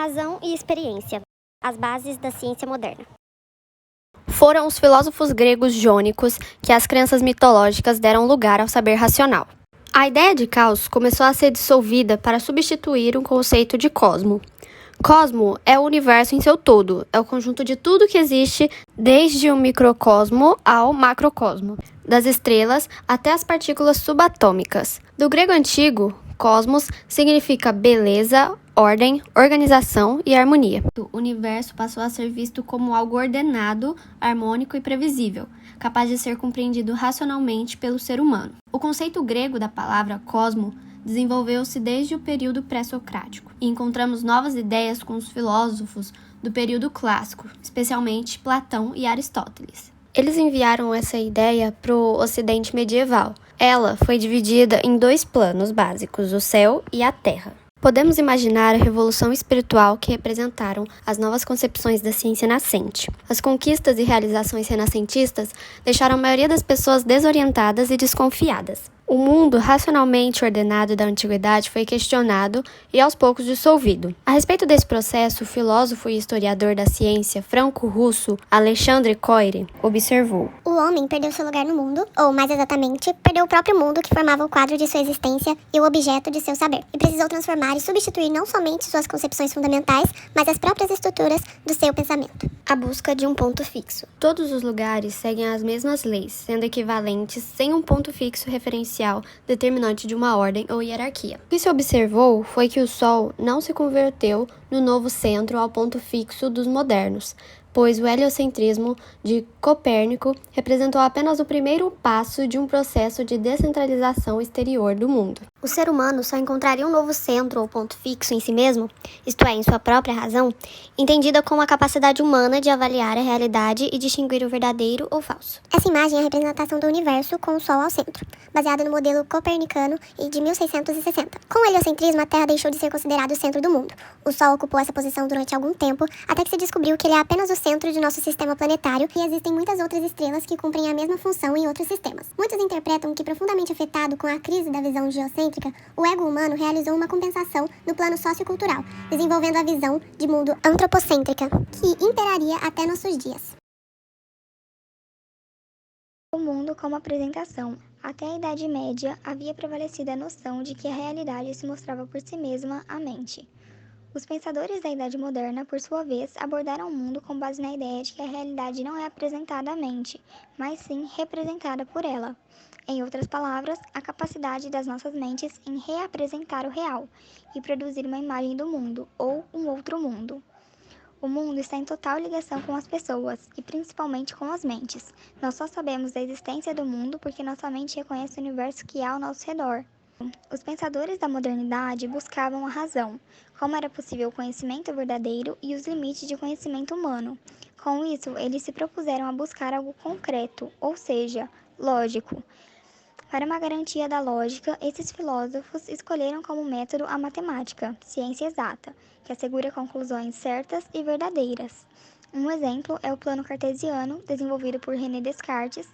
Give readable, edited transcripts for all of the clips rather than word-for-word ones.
Razão e experiência, as bases da ciência moderna. Foram os filósofos gregos jônicos que às crenças mitológicas deram lugar ao saber racional. A ideia de caos começou a ser dissolvida para substituir o conceito de cosmo. Cosmo é o universo em seu todo, é o conjunto de tudo que existe, desde o microcosmo ao macrocosmo, das estrelas até as partículas subatômicas. Do grego antigo, cosmos significa beleza, ordem, organização e harmonia. O universo passou a ser visto como algo ordenado, harmônico e previsível, capaz de ser compreendido racionalmente pelo ser humano. O conceito grego da palavra cosmo desenvolveu-se desde o período pré-socrático, e encontramos novas ideias com os filósofos do período clássico, especialmente Platão e Aristóteles. Eles enviaram essa ideia para o Ocidente medieval. Ela foi dividida em dois planos básicos, o céu e a terra. Podemos imaginar a revolução espiritual que representaram as novas concepções da ciência nascente. As conquistas e realizações renascentistas deixaram a maioria das pessoas desorientadas e desconfiadas. O mundo racionalmente ordenado da antiguidade foi questionado e aos poucos dissolvido. A respeito desse processo, o filósofo e historiador da ciência franco-russo Alexandre Koyré observou: O homem perdeu seu lugar no mundo, ou mais exatamente, perdeu o próprio mundo que formava o quadro de sua existência e o objeto de seu saber, e precisou transformar e substituir não somente suas concepções fundamentais, mas as próprias estruturas do seu pensamento. A busca de um ponto fixo. Todos os lugares seguem as mesmas leis, sendo equivalentes sem um ponto fixo referencial determinante de uma ordem ou hierarquia. O que se observou foi que o Sol não se converteu no novo centro ao ponto fixo dos modernos, pois o heliocentrismo de Copérnico representou apenas o primeiro passo de um processo de descentralização exterior do mundo. O ser humano só encontraria um novo centro ou ponto fixo em si mesmo, isto é, em sua própria razão, entendida como a capacidade humana de avaliar a realidade e distinguir o verdadeiro ou falso. Essa imagem é a representação do universo com o Sol ao centro, baseada no modelo copernicano e de 1660. Com o heliocentrismo, a Terra deixou de ser considerado o centro do mundo. O Sol ocupou essa posição durante algum tempo, até que se descobriu que ele é apenas o centro de nosso sistema planetário e existem muitas outras estrelas que cumprem a mesma função em outros sistemas. Muitos interpretam que, profundamente afetado com a crise da visão geocêntrica, o ego humano realizou uma compensação no plano sociocultural, desenvolvendo a visão de mundo antropocêntrica, que imperaria até nossos dias. O mundo como apresentação. Até a Idade Média, havia prevalecido a noção de que a realidade se mostrava por si mesma à mente. Os pensadores da Idade Moderna, por sua vez, abordaram o mundo com base na ideia de que a realidade não é apresentada à mente, mas sim representada por ela. Em outras palavras, a capacidade das nossas mentes em reapresentar o real e produzir uma imagem do mundo, ou um outro mundo. O mundo está em total ligação com as pessoas, e principalmente com as mentes. Nós só sabemos da existência do mundo porque nossa mente reconhece o universo que há ao nosso redor. Os pensadores da modernidade buscavam a razão, como era possível o conhecimento verdadeiro e os limites de conhecimento humano. Com isso, eles se propuseram a buscar algo concreto, ou seja, lógico. Para uma garantia da lógica, esses filósofos escolheram como método a matemática, ciência exata, que assegura conclusões certas e verdadeiras. Um exemplo é o plano cartesiano, desenvolvido por René Descartes,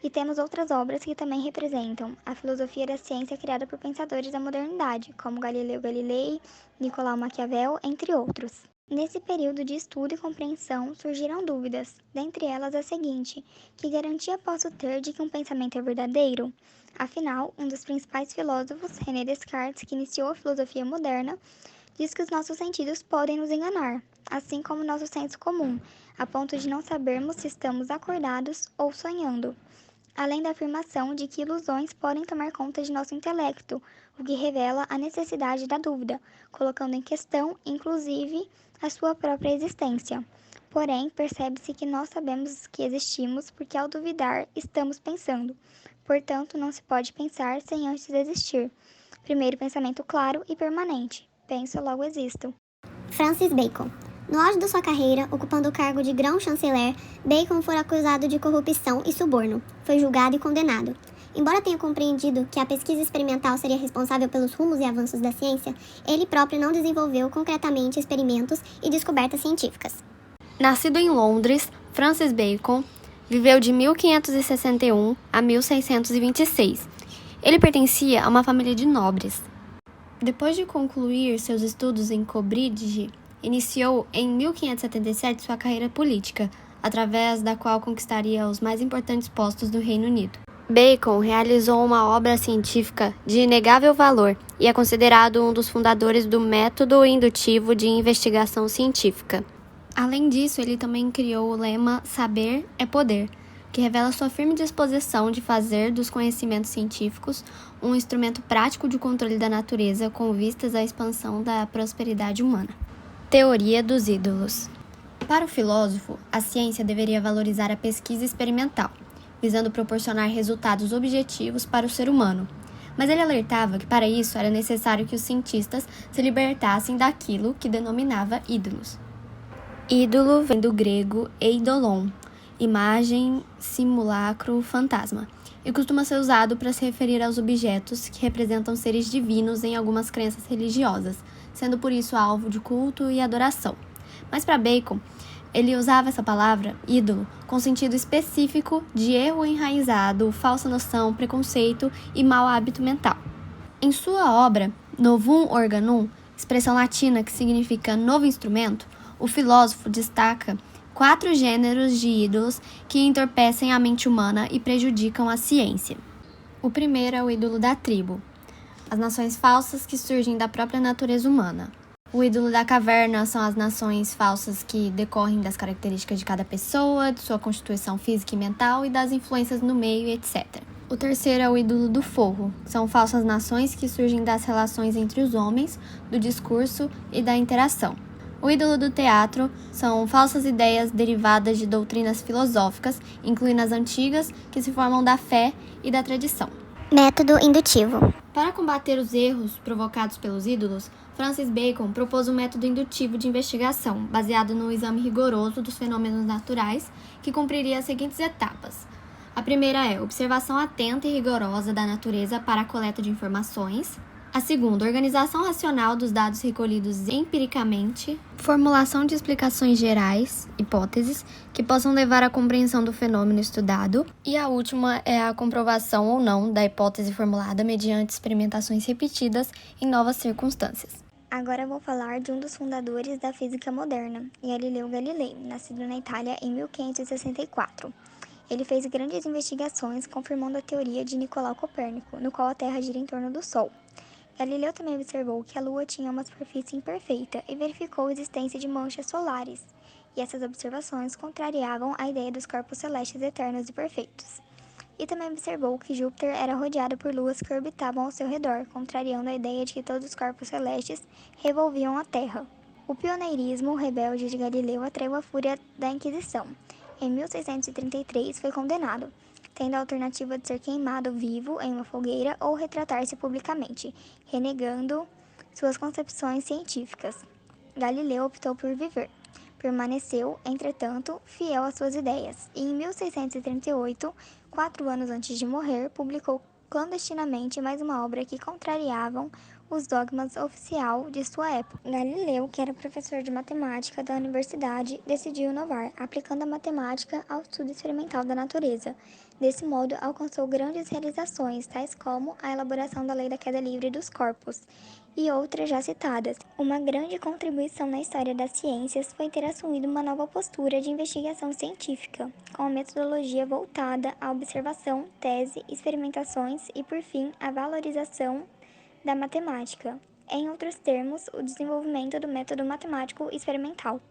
e temos outras obras que também representam a filosofia da ciência criada por pensadores da modernidade, como Galileu Galilei, Nicolau Maquiavel, entre outros. Nesse período de estudo e compreensão surgiram dúvidas, dentre elas a seguinte: que garantia posso ter de que um pensamento é verdadeiro? Afinal, um dos principais filósofos, René Descartes, que iniciou a filosofia moderna, diz que os nossos sentidos podem nos enganar, assim como nosso senso comum, a ponto de não sabermos se estamos acordados ou sonhando. Além da afirmação de que ilusões podem tomar conta de nosso intelecto, o que revela a necessidade da dúvida, colocando em questão, inclusive, a sua própria existência. Porém, percebe-se que nós sabemos que existimos porque, ao duvidar, estamos pensando. Portanto, não se pode pensar sem antes existir. Primeiro pensamento claro e permanente. Penso, logo existo. Francis Bacon. No auge da sua carreira, ocupando o cargo de grão-chanceler, Bacon foi acusado de corrupção e suborno. Foi julgado e condenado. Embora tenha compreendido que a pesquisa experimental seria responsável pelos rumos e avanços da ciência, ele próprio não desenvolveu concretamente experimentos e descobertas científicas. Nascido em Londres, Francis Bacon viveu de 1561 a 1626. Ele pertencia a uma família de nobres. Depois de concluir seus estudos em Cambridge, iniciou em 1577 sua carreira política, através da qual conquistaria os mais importantes postos do Reino Unido. Bacon realizou uma obra científica de inegável valor e é considerado um dos fundadores do método indutivo de investigação científica. Além disso, ele também criou o lema "Saber é Poder", que revela sua firme disposição de fazer dos conhecimentos científicos um instrumento prático de controle da natureza com vistas à expansão da prosperidade humana. Teoria dos ídolos. Para o filósofo, a ciência deveria valorizar a pesquisa experimental, visando proporcionar resultados objetivos para o ser humano. Mas ele alertava que para isso era necessário que os cientistas se libertassem daquilo que denominava ídolos. Ídolo vem do grego eidolon, imagem, simulacro, fantasma, e costuma ser usado para se referir aos objetos que representam seres divinos em algumas crenças religiosas, sendo por isso alvo de culto e adoração. Mas para Bacon, ele usava essa palavra, ídolo, com sentido específico de erro enraizado, falsa noção, preconceito e mau hábito mental. Em sua obra, Novum Organum, expressão latina que significa novo instrumento, o filósofo destaca 4 gêneros de ídolos que entorpecem a mente humana e prejudicam a ciência. O primeiro é o ídolo da tribo, as nações falsas que surgem da própria natureza humana. O ídolo da caverna são as nações falsas que decorrem das características de cada pessoa, de sua constituição física e mental e das influências no meio, etc. O terceiro é o ídolo do forro, são falsas nações que surgem das relações entre os homens, do discurso e da interação. O ídolo do teatro são falsas ideias derivadas de doutrinas filosóficas, incluindo as antigas, que se formam da fé e da tradição. Método indutivo. Para combater os erros provocados pelos ídolos, Francis Bacon propôs um método indutivo de investigação, baseado no exame rigoroso dos fenômenos naturais, que cumpriria as seguintes etapas. A primeira é observação atenta e rigorosa da natureza para a coleta de informações. A segunda, organização racional dos dados recolhidos empiricamente, formulação de explicações gerais, hipóteses, que possam levar à compreensão do fenômeno estudado. E a última é a comprovação ou não da hipótese formulada mediante experimentações repetidas em novas circunstâncias. Agora vou falar de um dos fundadores da física moderna, Galileu Galilei, nascido na Itália em 1564. Ele fez grandes investigações confirmando a teoria de Nicolau Copérnico, no qual a Terra gira em torno do Sol. Galileu também observou que a Lua tinha uma superfície imperfeita e verificou a existência de manchas solares, e essas observações contrariavam a ideia dos corpos celestes eternos e perfeitos. E também observou que Júpiter era rodeado por luas que orbitavam ao seu redor, contrariando a ideia de que todos os corpos celestes revolviam a Terra. O pioneirismo rebelde de Galileu atraiu a fúria da Inquisição. Em 1633 foi condenado, tendo a alternativa de ser queimado vivo em uma fogueira ou retratar-se publicamente, renegando suas concepções científicas. Galileu optou por viver. Permaneceu, entretanto, fiel às suas ideias, e em 1638, 4 anos antes de morrer, publicou clandestinamente mais uma obra que contrariavam os dogmas oficial de sua época. Galileu, que era professor de matemática da universidade, decidiu inovar, aplicando a matemática ao estudo experimental da natureza. Desse modo, alcançou grandes realizações, tais como a elaboração da lei da queda livre dos corpos, e outras já citadas. Uma grande contribuição na história das ciências foi ter assumido uma nova postura de investigação científica, com a metodologia voltada à observação, tese, experimentações e, por fim, a valorização da matemática. Em outros termos, o desenvolvimento do método matemático experimental.